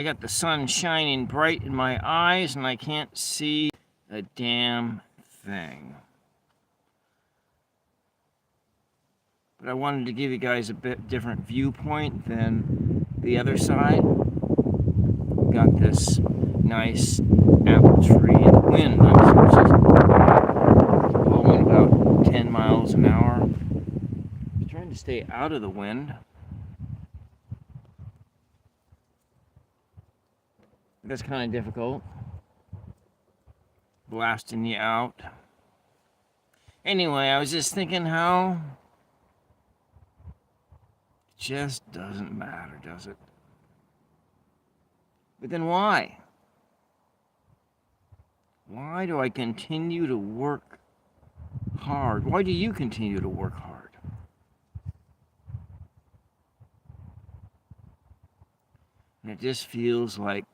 I got the sun shining bright in my eyes and I can't see a damn thing. But I wanted to give you guys a bit different viewpoint than the other side. Got this nice apple tree and the wind. I'm just blowing about 10 miles an hour. I'm trying to stay out of the wind. That's kind of difficult. Blasting you out. Anyway, I was just thinking how it just doesn't matter, does it? But then why? Why do I continue to work hard? Why do you continue to work hard? And it just feels like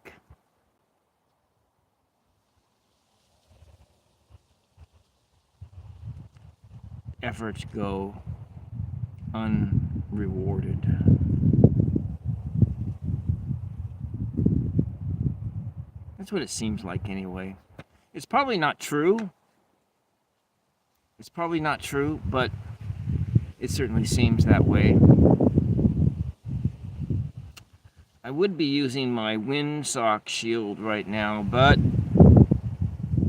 efforts go unrewarded. That's what it seems like anyway. It's probably not true. It's probably not true, but it certainly seems that way. I would be using my windsock shield right now, but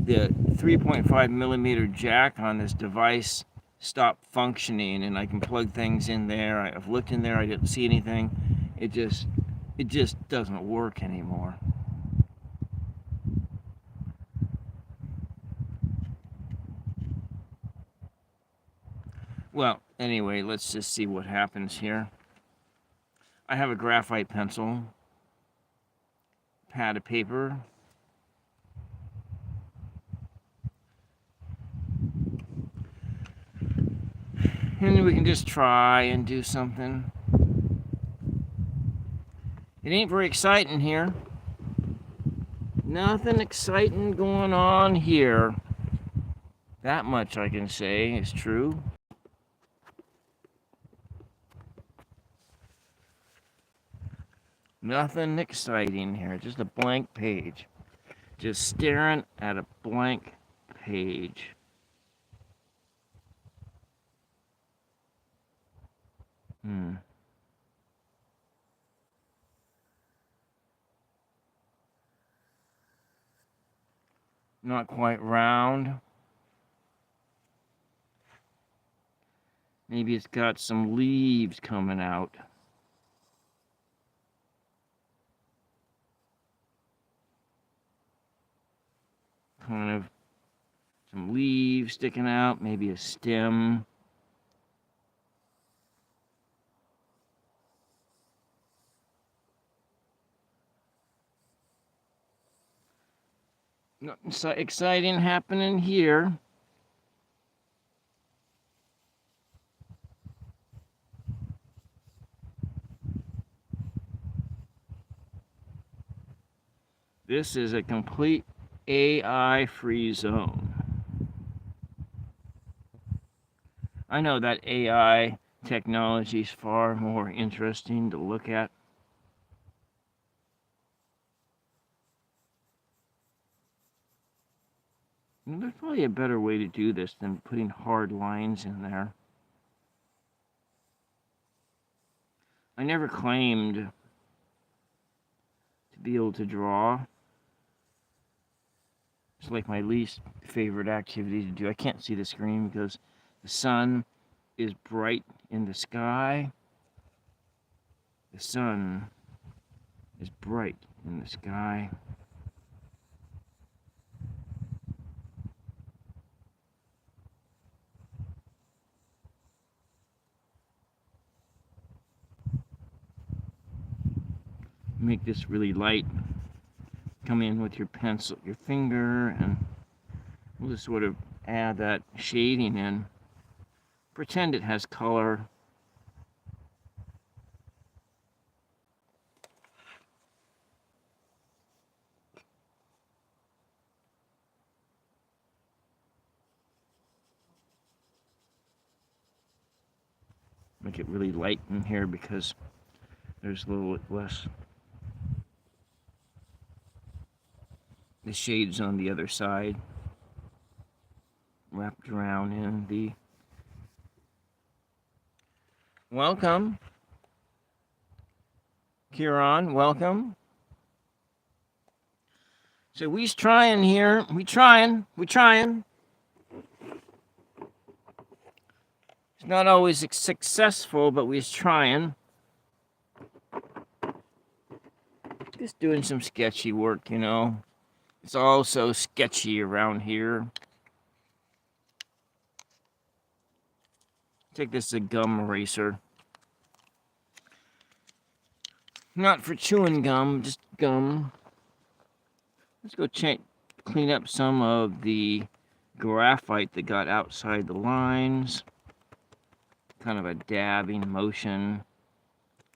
the 3.5 millimeter jack on this device stopped functioning, and I can plug things in there. I've looked in there, I didn't see anything. It just doesn't work anymore. Well, anyway, let's just see what happens here. I have a graphite pencil, pad of paper, and we can just try and do something. It ain't very exciting here. Nothing exciting going on here. That much I can say is true. Nothing exciting here, just a blank page. Just staring at a blank page. Not quite round. Maybe it's got some leaves coming out. Kind of some leaves sticking out, maybe a stem. Nothing so exciting happening here. This is a complete AI-free zone. I know that AI technology is far more interesting to look at. And there's probably a better way to do this than putting hard lines in there. I never claimed to be able to draw. It's like my least favorite activity to do. I can't see the screen because the sun is bright in the sky. The sun is bright in the sky. Make this really light. Come in with your pencil, your finger, and we'll just sort of add that shading in. Pretend it has color. Make it really light in here because there's a little less the shades on the other side wrapped around in the welcome. Kieran, welcome. So we's trying here. We trying. It's not always successful, but we's trying. Just doing some sketchy work, you know. It's all so sketchy around here. Take this as a gum eraser. Not for chewing gum, just gum. Let's go clean up some of the graphite that got outside the lines. Kind of a dabbing motion.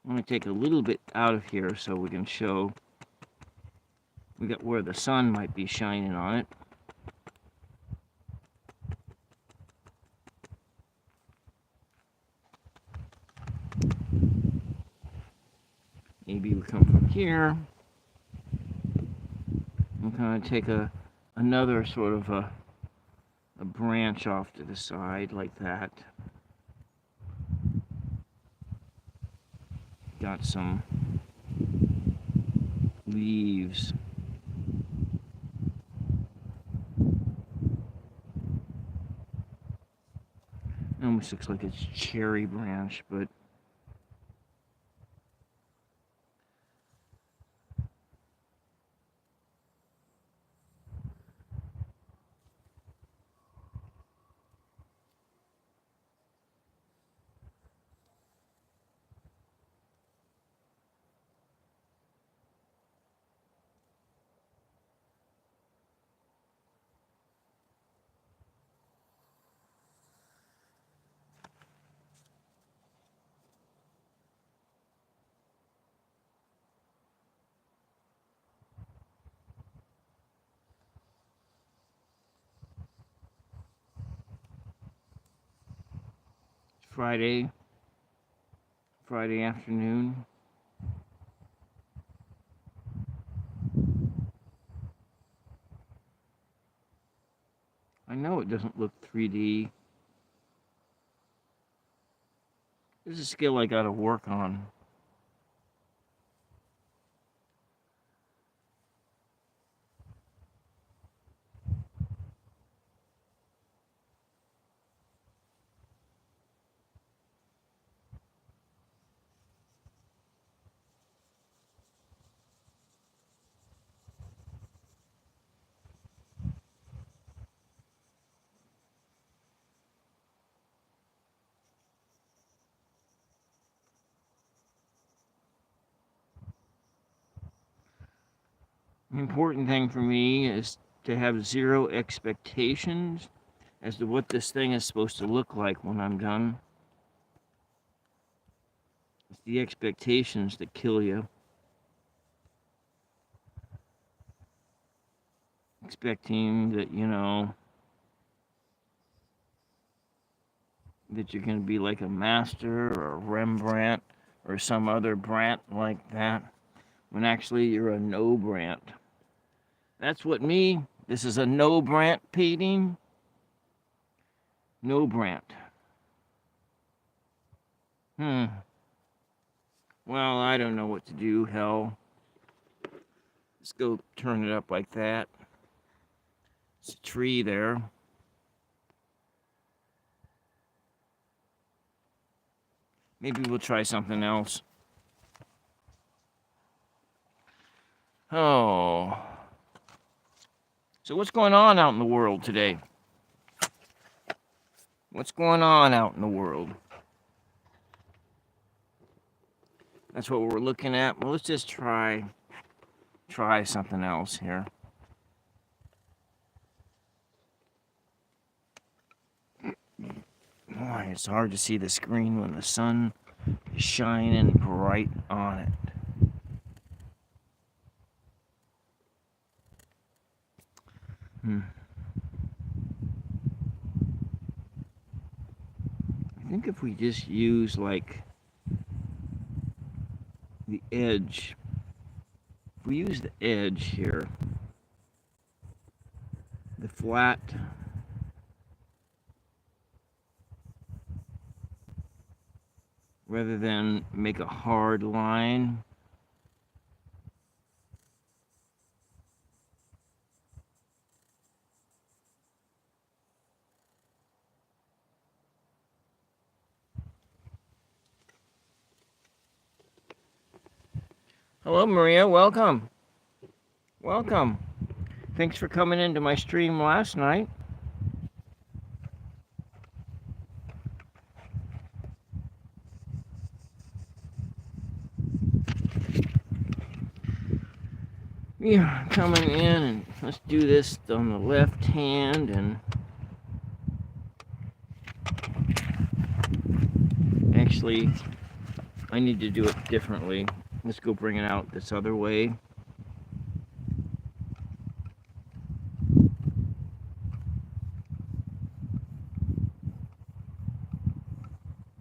I'm going to take a little bit out of here so we can show we got where the sun might be shining on it. Maybe we come from here and kind of take another sort of a branch off to the side like that. Got some leaves. It almost looks like it's cherry branch, but Friday afternoon. I know it doesn't look 3D. This is a skill I gotta work on. The important thing for me is to have zero expectations as to what this thing is supposed to look like when I'm done. It's the expectations that kill you. Expecting that, you know, that you're going to be like a master or a Rembrandt or some other Brandt like that, when actually you're a no Brandt. That's what this is a no Brandt painting. No Brandt. Well, I don't know what to do, hell. Let's go turn it up like that. It's a tree there. Maybe we'll try something else. Oh. So what's going on out in the world today? What's going on out in the world? That's what we're looking at. Well, let's just try something else here. Boy, it's hard to see the screen when the sun is shining bright on it. I think if we just use like the edge, if we use the edge here, flat. Rather than make a hard line. Hello, Maria. Welcome. Welcome. Thanks for coming into my stream last night. Yeah, coming in, and let's do this on the left hand, and actually I need to do it differently. Let's go bring it out this other way.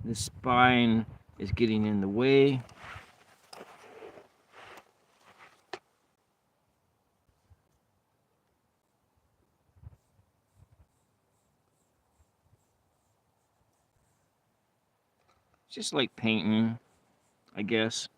The spine is getting in the way. Just like painting, I guess.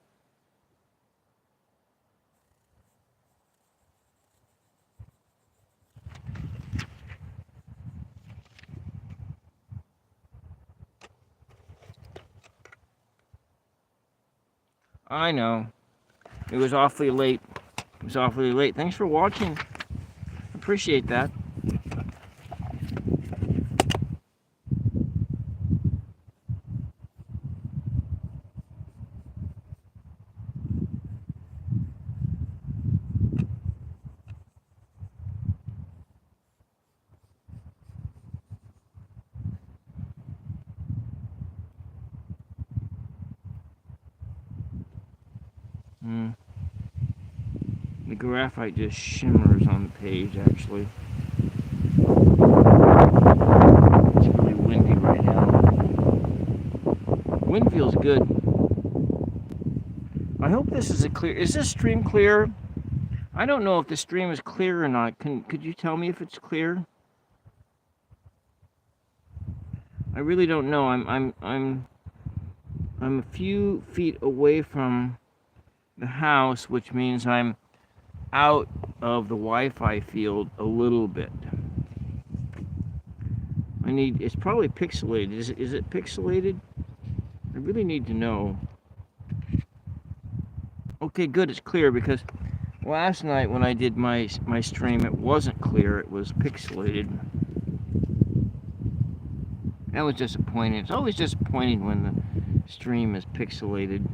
I know. It was awfully late. It was awfully late. Thanks for watching. Appreciate that. The graphite just shimmers on the page, actually. It's really windy right now. Wind feels good. I hope this is a clear. Is this stream clear? I don't know if the stream is clear or not. Could you tell me if it's clear? I really don't know. I'm a few feet away from the house, which means I'm out of the Wi-Fi field a little bit. It's probably pixelated. Is it pixelated? I really need to know. Okay, good, it's clear, because last night when I did my stream, it wasn't clear, it was pixelated. That was disappointing. It's always disappointing when the stream is pixelated.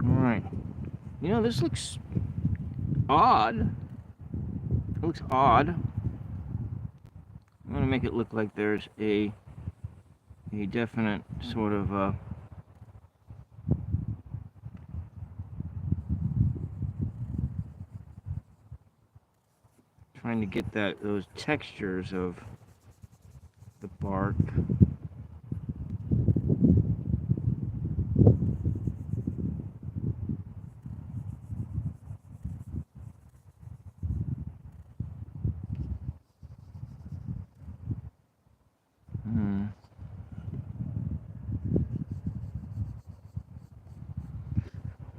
Alright. You know, this looks odd. It looks odd. I'm going to make it look like there's a definite sort of trying to get those textures of the bark.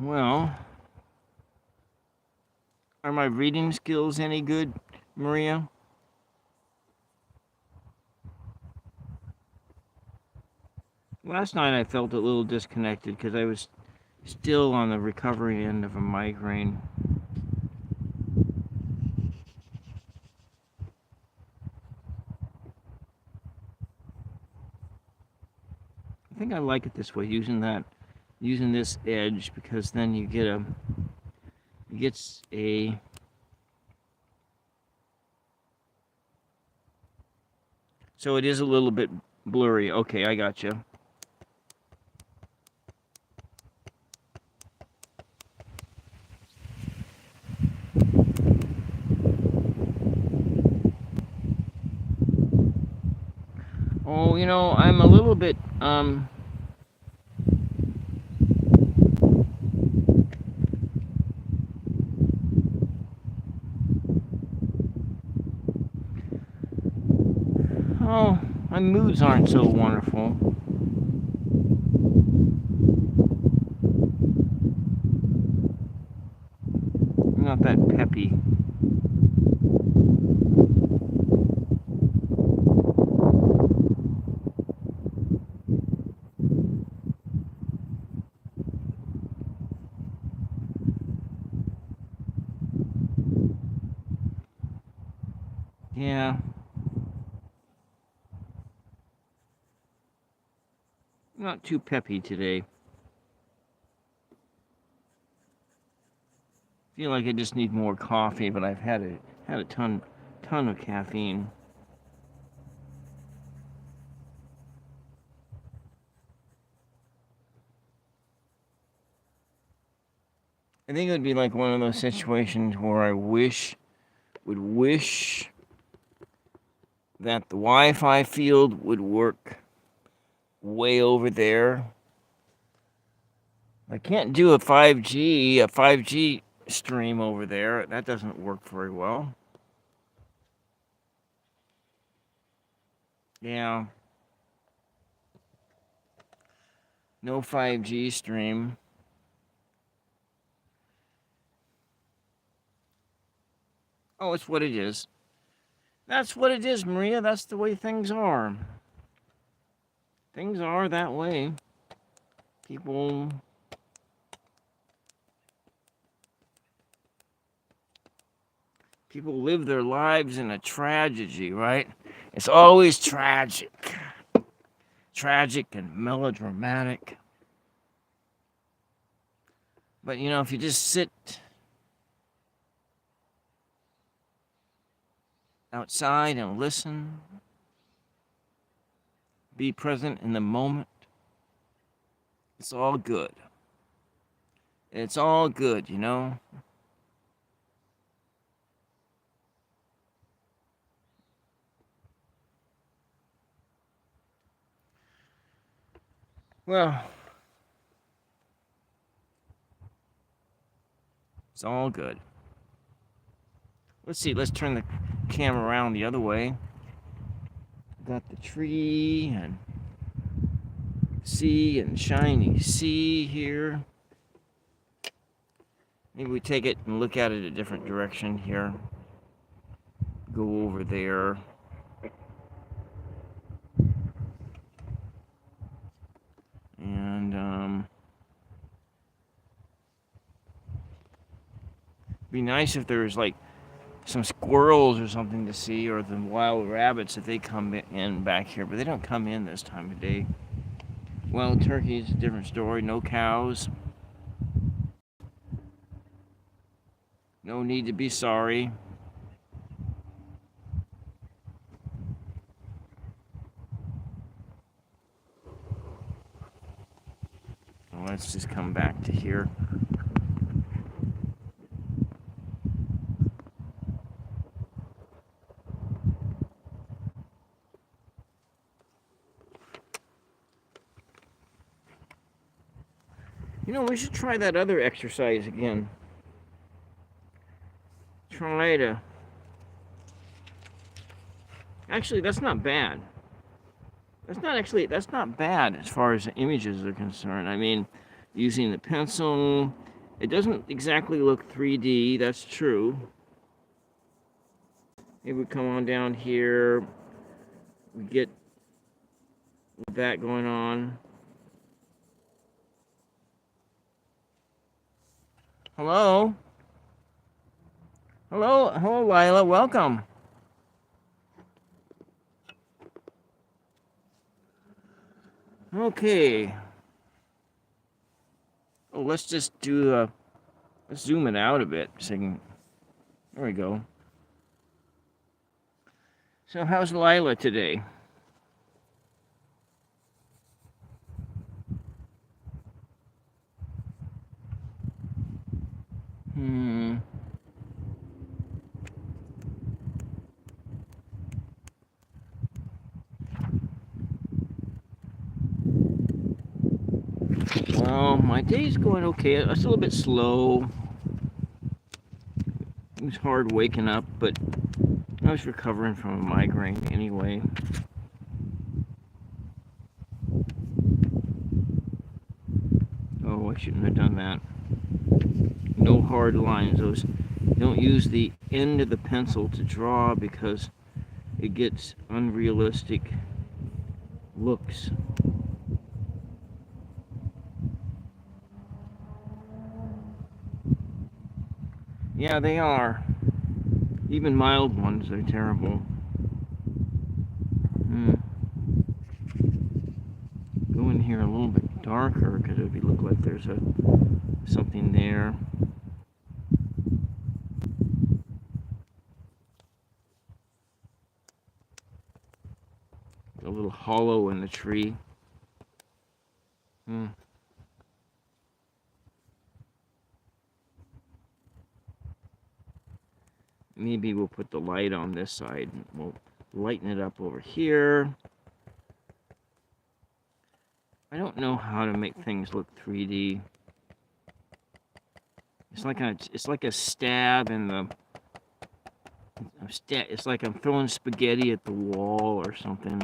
Well, are my reading skills any good, Maria? Last night I felt a little disconnected because I was still on the recovery end of a migraine. I think I like it this way, using this edge, because then you get a so it is a little bit blurry. Okay, I gotcha. you know, I'm a little bit oh, my moods aren't so wonderful. I'm not that peppy. Yeah. Not too peppy today. Feel like I just need more coffee, but I've had a ton of caffeine. I think it would be like one of those situations where I would wish that the Wi-Fi field would work way over there. I can't do a 5G stream over there. That doesn't work very well. Yeah. No 5G stream. Oh, it's what it is. That's what it is, Maria. That's the way things are. Things are that way. People live their lives in a tragedy, right? It's always tragic. Tragic and melodramatic. But you know, if you just sit outside and listen, be present in the moment, it's all good. It's all good, you know? Well, it's all good. Let's see, let's turn the camera around the other way. Got the tree and sea and shiny sea here. Maybe we take it and look at it a different direction here. Go over there. And be nice if there was like some squirrels or something to see, or the wild rabbits if they come in back here, but they don't come in this time of day. Wild turkeys, a different story. No cows. No need to be sorry. Well, let's just come back to here. You know, we should try that other exercise again. Try to... Actually, that's not bad. That's not bad as far as the images are concerned. I mean, using the pencil, it doesn't exactly look 3D, that's true. Maybe we come on down here, we get that going on. Hello? Hello, Lila, welcome. Okay. Oh, let's just do let's zoom it out a bit. So there we go. So how's Lila today? my day's going okay. It's a little bit slow. It was hard waking up, but I was recovering from a migraine anyway. Oh, I shouldn't have done that. No hard lines. Those, don't use the end of the pencil to draw because it gets unrealistic looks. Yeah, they are. Even mild ones are terrible. Go in here a little bit darker because it would look like there's something there. A little hollow in the tree. Maybe we'll put the light on this side. We'll lighten it up over here. I don't know how to make things look 3D. It's like a stab in the. It's like I'm throwing spaghetti at the wall or something.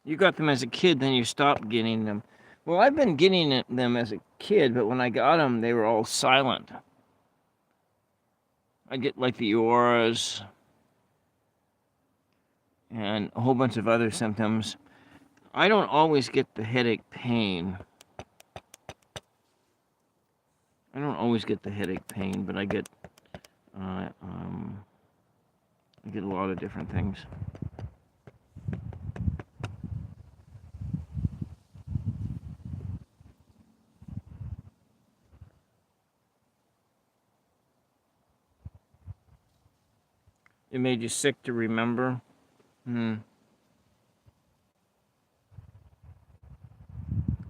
You got them as a kid, then you stopped getting them. Well, I've been getting them as a kid, but when I got them, they were all silent. I get like the auras and a whole bunch of other symptoms. I don't always get the headache pain. But I get a lot of different things. It made you sick to remember?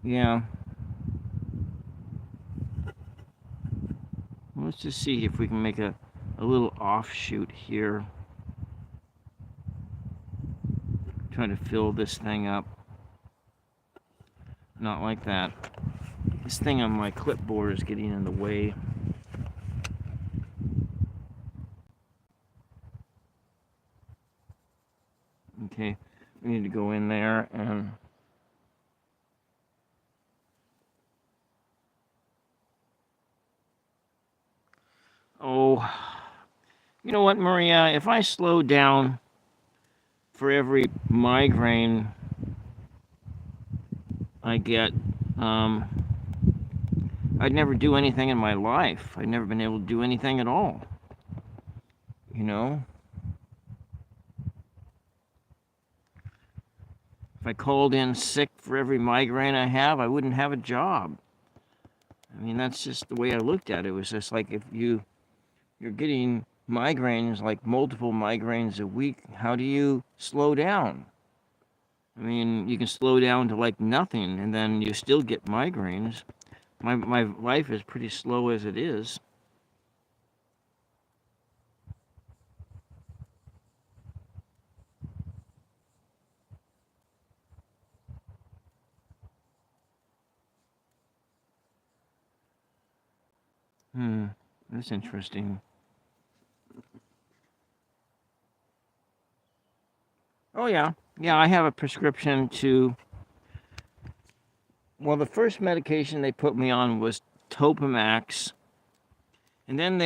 Yeah. Let's just see if we can make a little offshoot here. Try to fill this thing up. Not like that. This thing on my clipboard is getting in the way. Okay, we need to go in there and you know what, Maria? If I slow down for every migraine I get, I'd never do anything in my life. I'd never been able to do anything at all. You know? If I called in sick for every migraine I have, I wouldn't have a job. I mean, that's just the way I looked at it. It was just like if you're getting migraines, like multiple migraines a week, how do you slow down? I mean, you can slow down to like nothing, and then you still get migraines. My life is pretty slow as it is. That's interesting. Oh, yeah. Yeah, I have a prescription to... Well, the first medication they put me on was Topamax. And then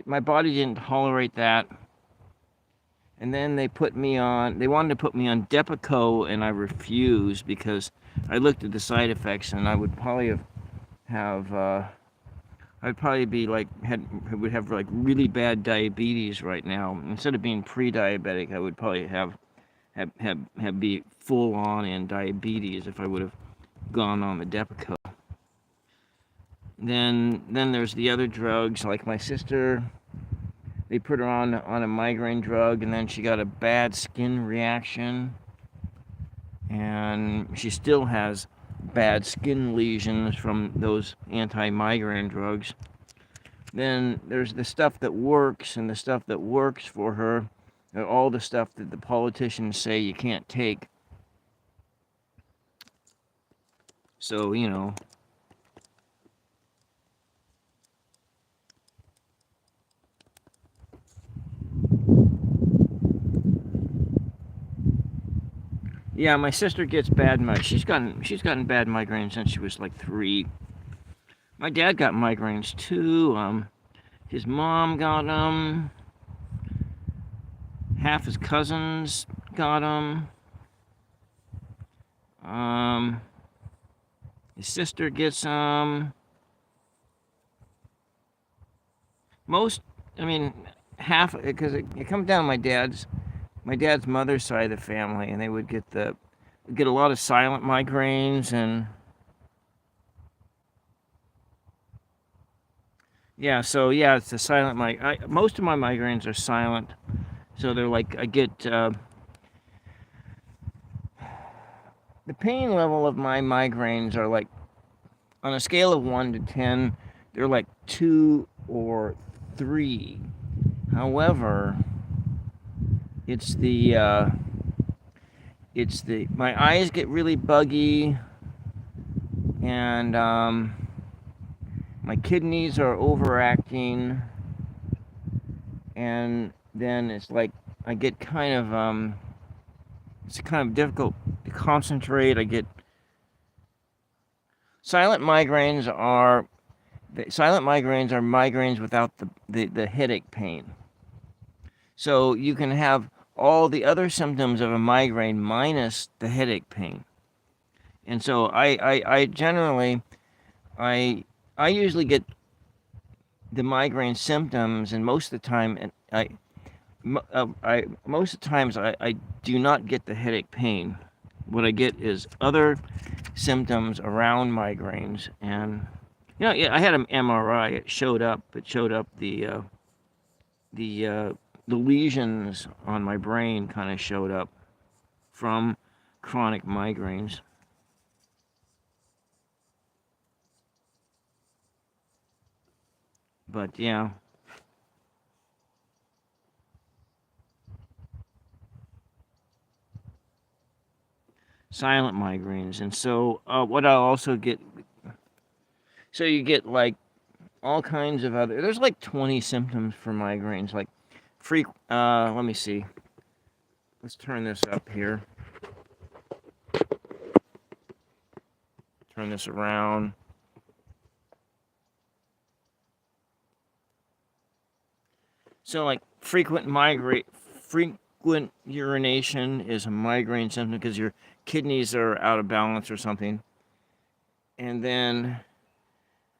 my body didn't tolerate that. And then they wanted to put me on Depakote, and I refused because I looked at the side effects, and I would probably I'd probably be would have like really bad diabetes right now. Instead of being pre-diabetic, I would probably have be full on in diabetes if I would have gone on the Depakote. Then there's the other drugs, like my sister. They put her on a migraine drug, and then she got a bad skin reaction, and she still has bad skin lesions from those anti-migraine drugs. Then there's the stuff that works, and the stuff that works for her all the stuff that the politicians say you can't take. So, you know. Yeah, my sister gets bad migraines. She's gotten bad migraines since she was like 3. My dad got migraines too. His mom got them. Half his cousins got them. His sister gets them. Most, I mean, half, because it comes down my dad's mother's side of the family, and they would get a lot of silent migraines, and yeah, so yeah, it's the silent most of my migraines are silent, so they're like I get the pain level of my migraines are like on a scale of 1 to 10, they're like 2 or 3. However, it's the my eyes get really buggy, and my kidneys are overacting, and then it's like I get kind of it's kind of difficult to concentrate. I get silent migraines are migraines without the headache pain. So you can have all the other symptoms of a migraine minus the headache pain. And so I generally I usually get the migraine symptoms, and most of the time I most of the times I do not get the headache pain. What I get is other symptoms around migraines, and yeah, I had an MRI. It showed up the lesions on my brain kind of showed up from chronic migraines. But yeah. Silent migraines. And so what I'll also get, so you get like all kinds of there's like 20 symptoms for migraines, like let me see, let's turn this up here, turn this around. So like frequent urination is a migraine symptom because your kidneys are out of balance or something. And then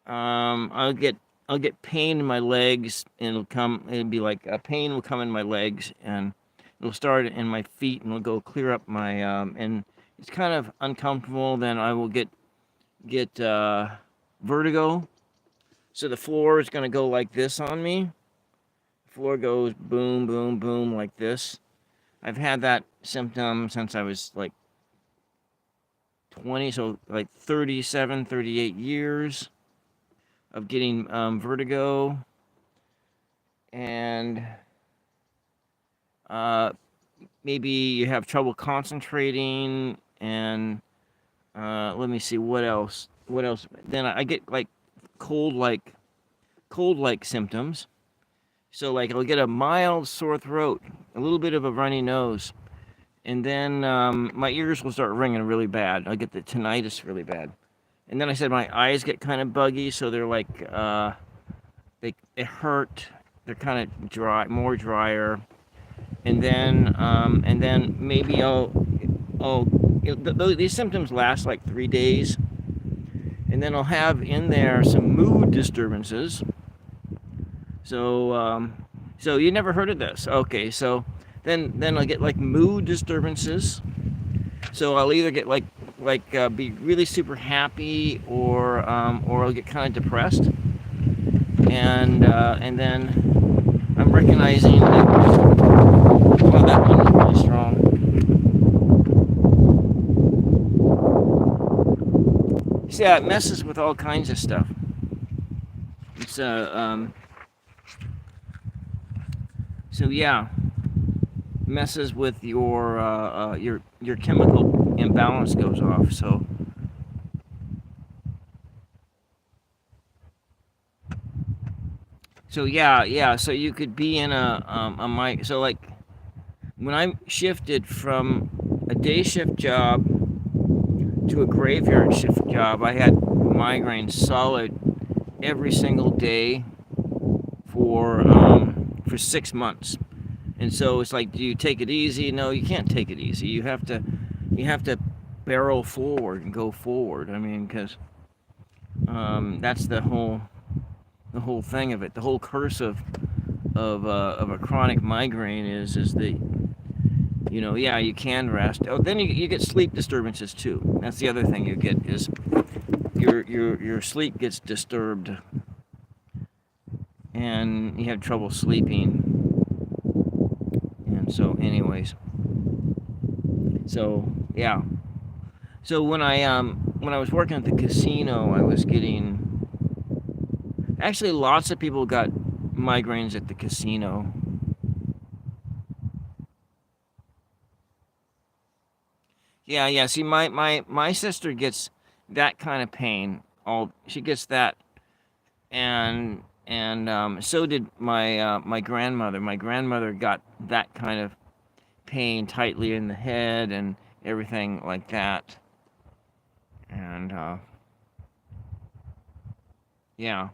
I'll get pain in my legs, and it'll be like a pain will come in my legs, and it'll start in my feet, and it'll go clear up my and it's kind of uncomfortable. Then I will get vertigo. So the floor is going to go like this on me. The floor goes boom, boom, boom like this. I've had that symptom since I was like 20, so like 37, 38 years of getting vertigo, and maybe you have trouble concentrating, and let me see what else. Then I get like cold like symptoms. So like I'll get a mild sore throat, a little bit of a runny nose, and then my ears will start ringing really bad. I'll get the tinnitus really bad. And then I said my eyes get kind of buggy, so they're like they hurt. They're kind of dry, more drier. And then maybe these symptoms last like 3 days, and then I'll have in there some mood disturbances. So so you never heard of this? Okay, so then I'll get like mood disturbances. So I'll either get be really super happy, or I'll get kind of depressed, and then I'm recognizing that, well, that one is really strong. See, yeah, it messes with all kinds of stuff. It's so yeah. messes with your chemical imbalance goes off. So yeah. So you could be in a mic. So like when I shifted from a day shift job to a graveyard shift job, I had migraines solid every single day for 6 months. And so it's like, do you take it easy? No, you can't take it easy. You have to barrel forward and go forward. I mean, because that's the whole thing of it. The whole curse of a chronic migraine is the yeah, you can rest. Oh, then you get sleep disturbances too. That's the other thing you get is your sleep gets disturbed and you have trouble sleeping. And so, anyways, so yeah. So when I was working at the casino, I was getting actually lots of people got migraines at the casino. Yeah. See, my sister gets that kind of pain. All she gets that, and so did my grandmother. My grandmother got that kind of pain tightly in the head and everything like that. And yeah,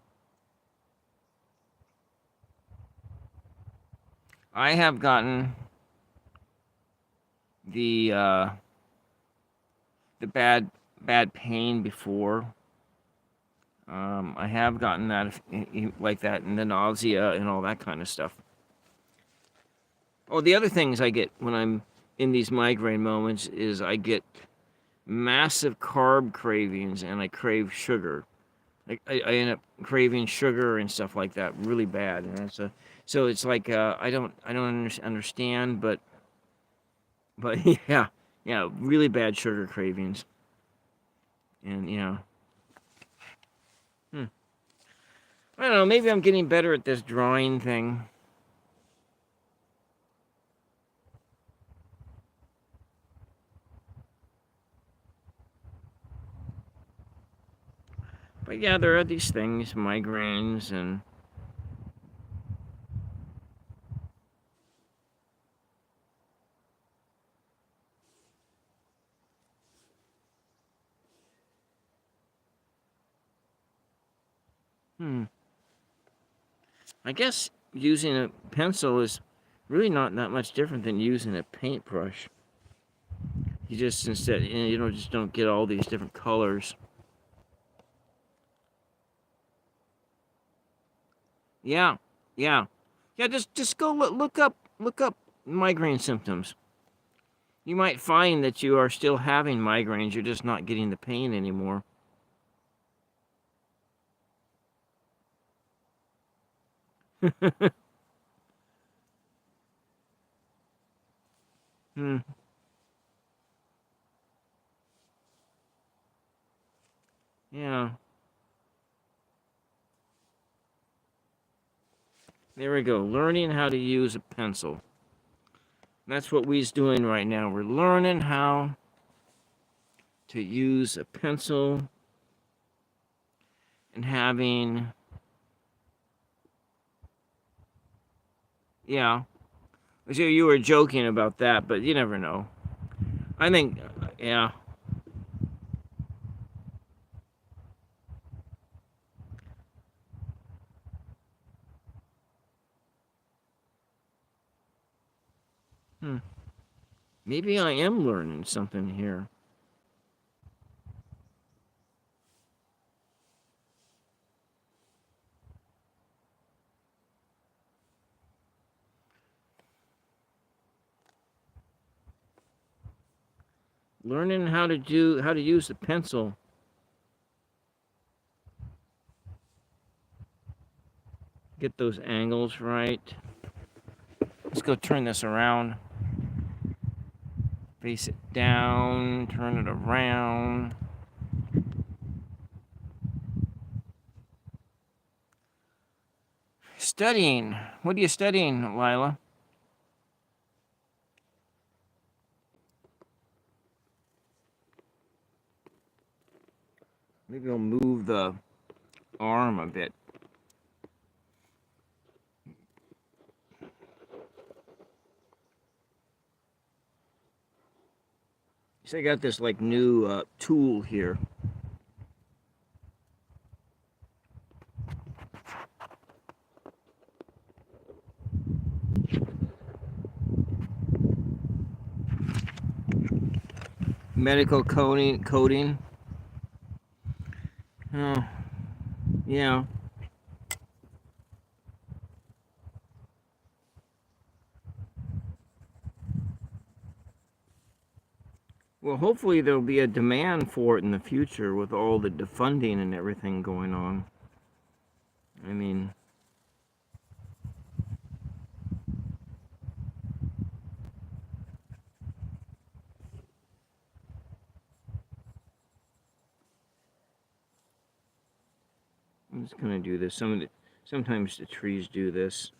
I have gotten the uh, the bad pain before. I have gotten that like that, and the nausea and all that kind of stuff. Oh, the other things I get when I'm in these migraine moments is I get massive carb cravings and I crave sugar. I end up craving sugar and stuff like that really bad, and so it's like I don't understand, but yeah, really bad sugar cravings, and hmm, I don't know. Maybe I'm getting better at this drawing thing. But yeah, there are these things, migraines, and hmm. I guess using a pencil is really not that much different than using a paintbrush. You just instead, just don't get all these different colors. Yeah, yeah, yeah. Just go look up migraine symptoms. You might find that you are still having migraines. You're just not getting the pain anymore. Hmm. Yeah. There we go. Learning how to use a pencil. That's what we's doing right now. We're learning how to use a pencil and having, yeah. So you were joking about that, but you never know. I think, yeah. Hmm. Maybe I am learning something here. Learning how to use the pencil. Get those angles right. Let's go turn this around. Face it down, turn it around. Studying. What are you studying, Lila? Maybe I'll move the arm a bit. So I got this like new tool here. Medical coding. Oh, yeah. Well, hopefully there'll be a demand for it in the future with all the defunding and everything going on. I mean, I'm just gonna do this. Sometimes the trees do this.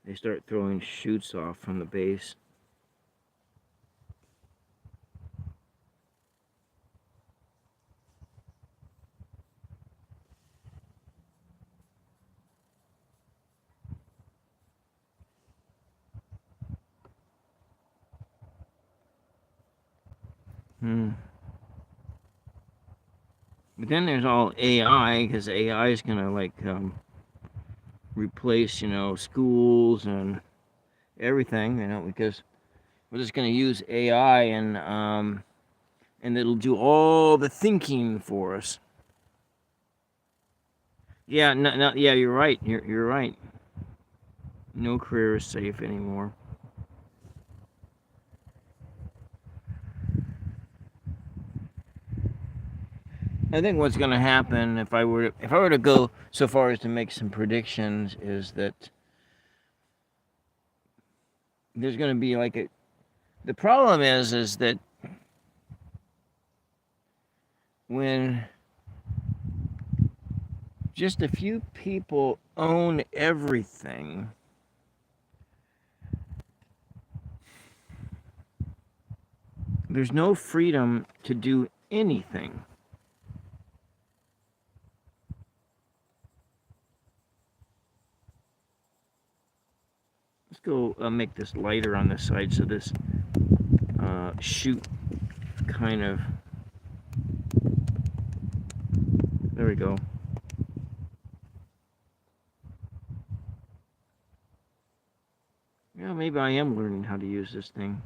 They start throwing shoots off from the base. But then there's all AI, because AI is gonna like replace, schools and everything, because we're just gonna use AI and it'll do all the thinking for us. Yeah, no, yeah, you're right. You're right. No career is safe anymore. I think what's going to happen if I were to go so far as to make some predictions is that there's going to be like a the problem is that when just a few people own everything, there's no freedom to do anything. Let's go make this lighter on this side so this shoot kind of. There we go. Yeah, maybe I am learning how to use this thing.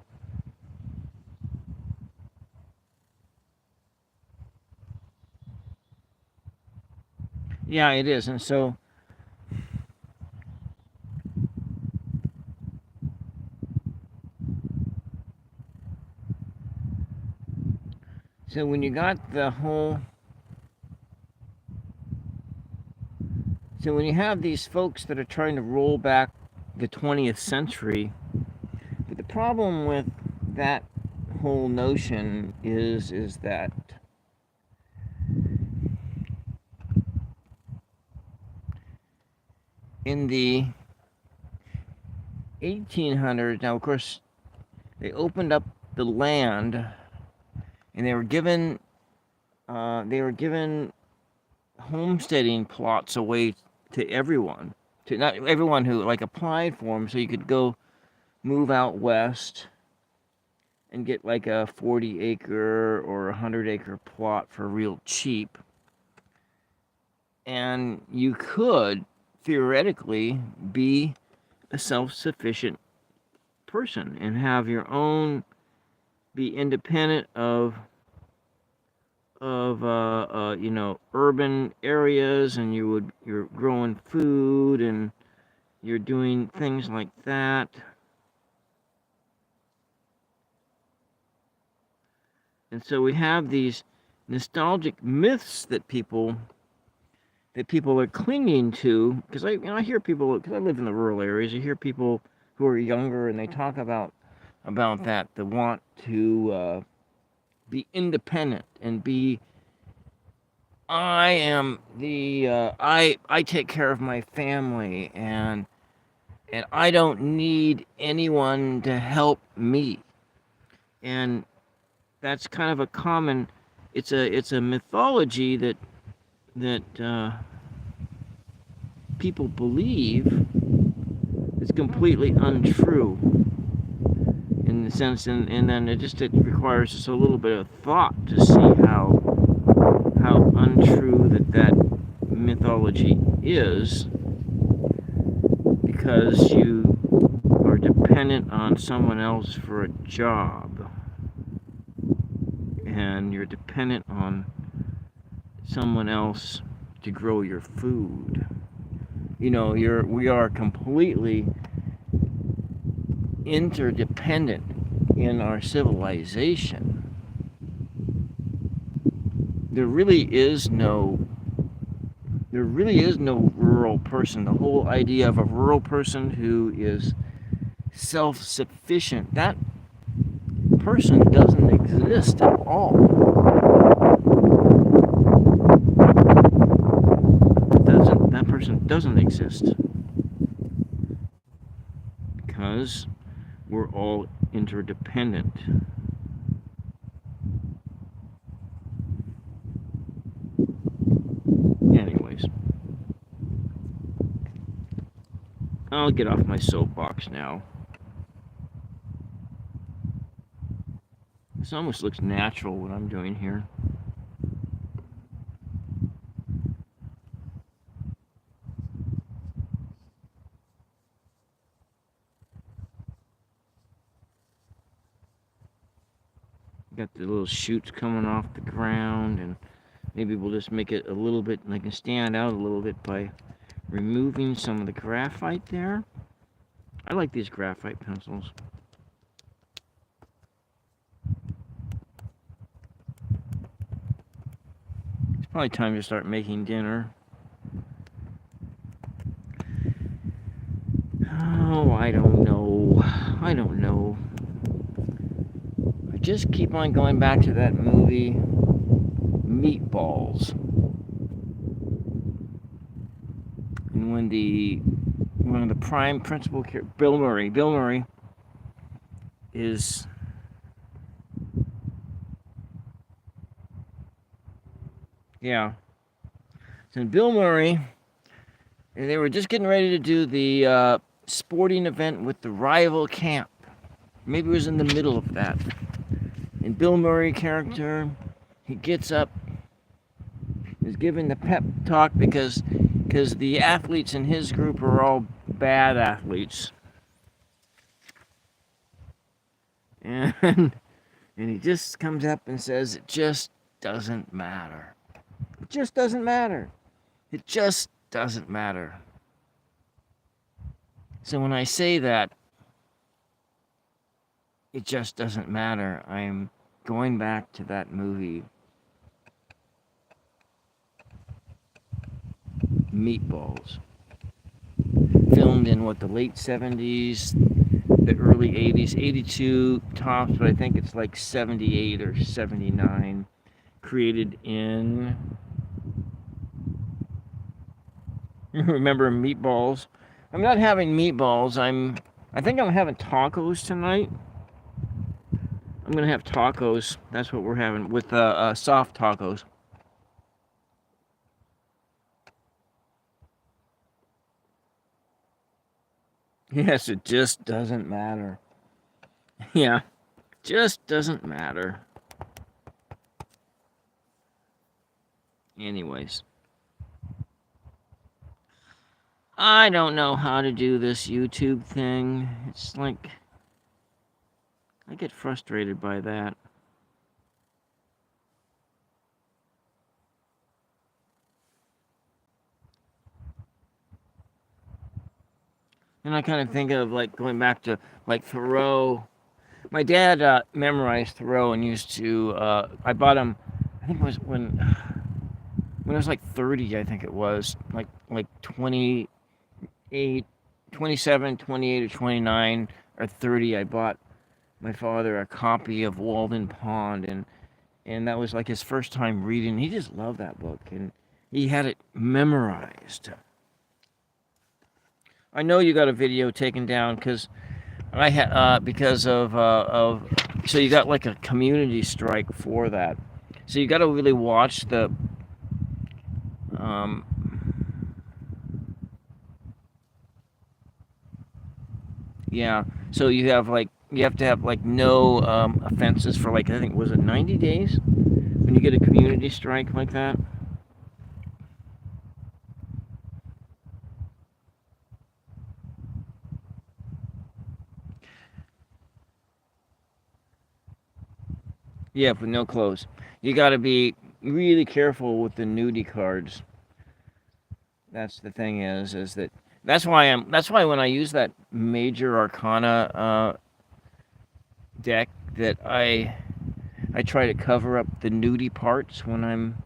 Yeah, it is. And so when you got the whole so when you have these folks that are trying to roll back the 20th century, but the problem with that whole notion is that in the 1800s, now of course they opened up the land and they were given homesteading plots away to everyone, to not everyone who like applied for them, so you could go move out west and get like a 40-acre or 100-acre plot for real cheap. And you could theoretically be a self-sufficient person and have your own, be independent of urban areas, and you're growing food and you're doing things like that. And so we have these nostalgic myths that people are clinging to, because I hear people, because I live in the rural areas, I hear people who are younger and they talk about that, they want to be independent and be I am the I take care of my family, and I don't need anyone to help me. And that's kind of a common it's a mythology that people believe is completely untrue in the sense, and then it requires just a little bit of thought to see how untrue that mythology is, because you are dependent on someone else for a job, and you're dependent on someone else to grow your food. You know, we are completely interdependent in our civilization. There really is no rural person. The whole idea of a rural person who is self-sufficient, that person doesn't exist at all. That person doesn't exist, because we're all interdependent. Anyways, I'll get off my soapbox now. This almost looks natural, what I'm doing here. Got the little shoots coming off the ground, and maybe we'll just make it a little bit, and I can stand out a little bit by removing some of the graphite there. I like these graphite pencils. It's probably time to start making dinner. Oh, I don't know. I just keep on going back to that movie, Meatballs. And when one of the prime principal characters, Bill Murray is So Bill Murray, and they were just getting ready to do the sporting event with the rival camp. Maybe it was in the middle of that. And Bill Murray character, he gets up, is giving the pep talk because the athletes in his group are all bad athletes. And he just comes up and says, it just doesn't matter. It just doesn't matter. It just doesn't matter. So when I say that, it just doesn't matter, I'm going back to that movie, Meatballs. Filmed in the late 70s, the early 80s, 82 tops, but I think it's like 78 or 79. Created in, remember Meatballs? I'm not having meatballs. I think I'm having tacos tonight. I'm gonna have tacos. That's what we're having with soft tacos. Yes, it just doesn't matter. Yeah, just doesn't matter. Anyways, I don't know how to do this YouTube thing. It's like, I get frustrated by that. And I kind of think of like going back to like Thoreau. My dad memorized Thoreau and used to, I bought him, I think it was when I was like 30, I think it was, like 28, 27, 28 or 29 or 30, I bought my father a copy of Walden Pond, and that was like his first time reading. He just loved that book, and he had it memorized. I know you got a video taken down because I had because of so you got like a community strike for that. So you got to really watch the um, yeah. So you have to have like no offenses for like, I think, was it 90 days when you get a community strike like that? Yeah, with no clothes. You got to be really careful with the nudie cards. That's the thing is that that's why when I use that major arcana deck, that I try to cover up the nudie parts when I'm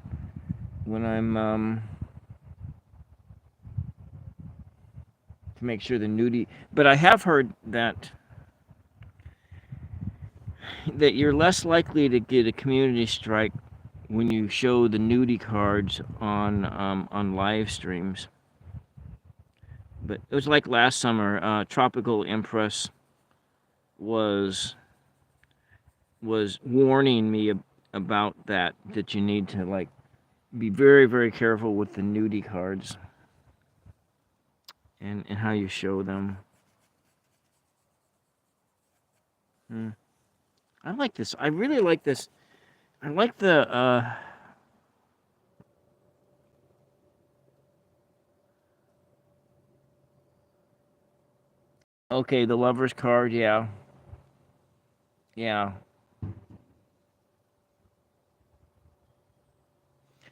to make sure the nudie. But I have heard that you're less likely to get a community strike when you show the nudie cards on live streams. But it was like last summer. Tropical Empress was warning me about that you need to like be very very careful with the nudie cards and how you show them. Hmm. I like this. I really like this. I like the okay, the lover's card, yeah. Yeah.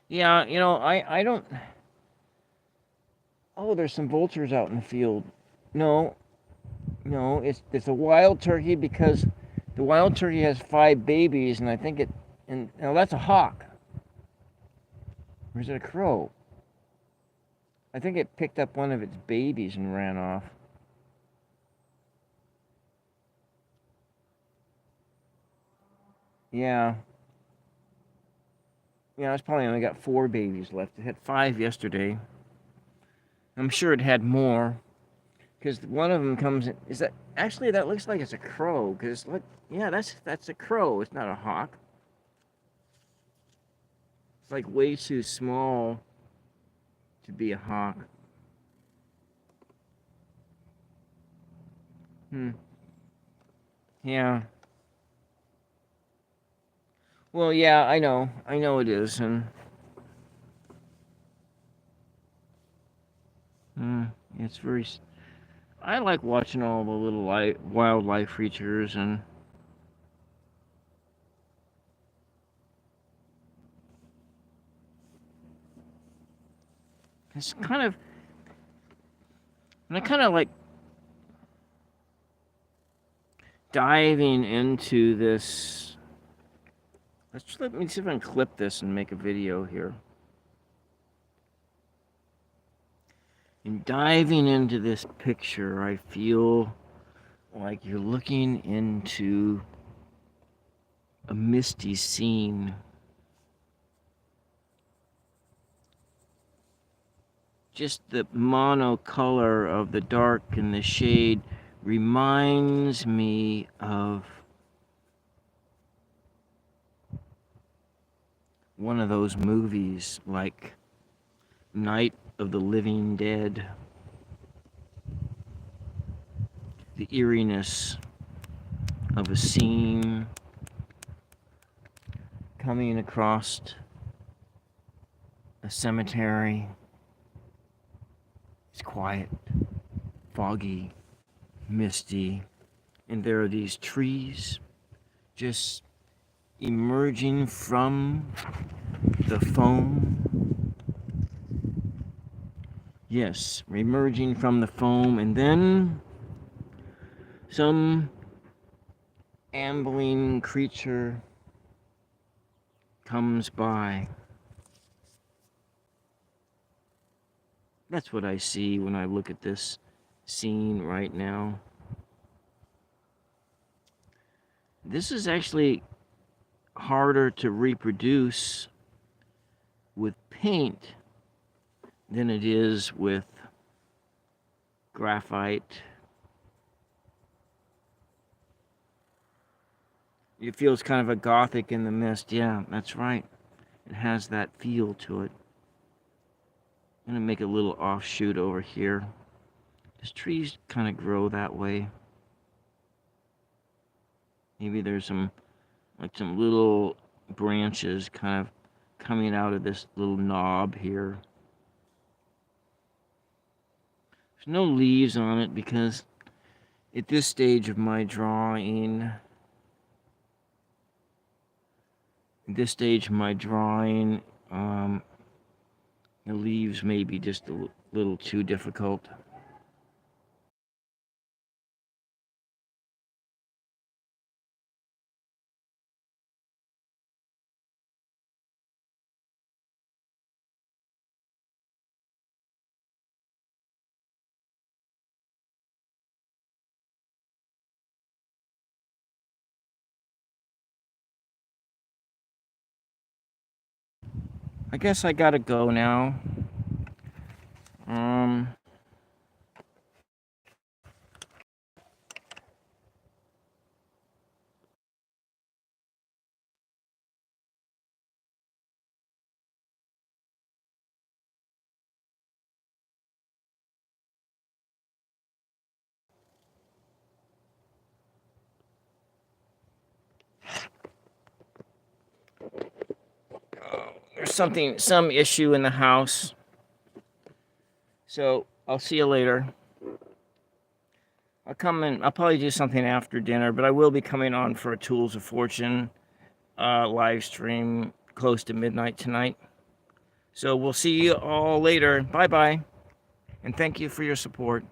Yeah, I don't. Oh, there's some vultures out in the field. No, no, it's a wild turkey because the wild turkey has 5 babies, and I think it. And now that's a hawk. Or is it a crow? I think it picked up one of its babies and ran off. Yeah. Yeah, it's probably only got 4 babies left. It had 5 yesterday. I'm sure it had more because one of them comes in. Is that actually that looks like it's a crow? Because look, yeah, that's a crow. It's not a hawk. It's like way too small to be a hawk. Hmm. Yeah. Well, yeah, I know. I know it is, and it's very. I like watching all the little wildlife creatures, and it's kind of. And I kind of like diving into this. Let me see if I can clip this and make a video here. In diving into this picture, I feel like you're looking into a misty scene. Just the mono color of the dark and the shade reminds me of one of those movies like Night of the Living Dead. The eeriness of a scene coming across a cemetery. It's quiet, foggy, misty, and there are these trees just emerging from the foam. Yes, emerging from the foam, and then some ambling creature comes by. That's what I see when I look at this scene right now. This is actually harder to reproduce with paint than it is with graphite. It feels kind of a gothic in the mist. Yeah, that's right. it has that feel to it. I'm gonna make a little offshoot over here. These trees kind of grow that way. Maybe there's some little branches kind of coming out of this little knob here. There's no leaves on it because at this stage of my drawing, the leaves may be just a little too difficult. I guess I gotta go now. There's some issue in the house. So I'll see you later. I'll probably do something after dinner, but I will be coming on for a Tools of Fortune live stream close to midnight tonight. So we'll see you all later. Bye-bye. And thank you for your support.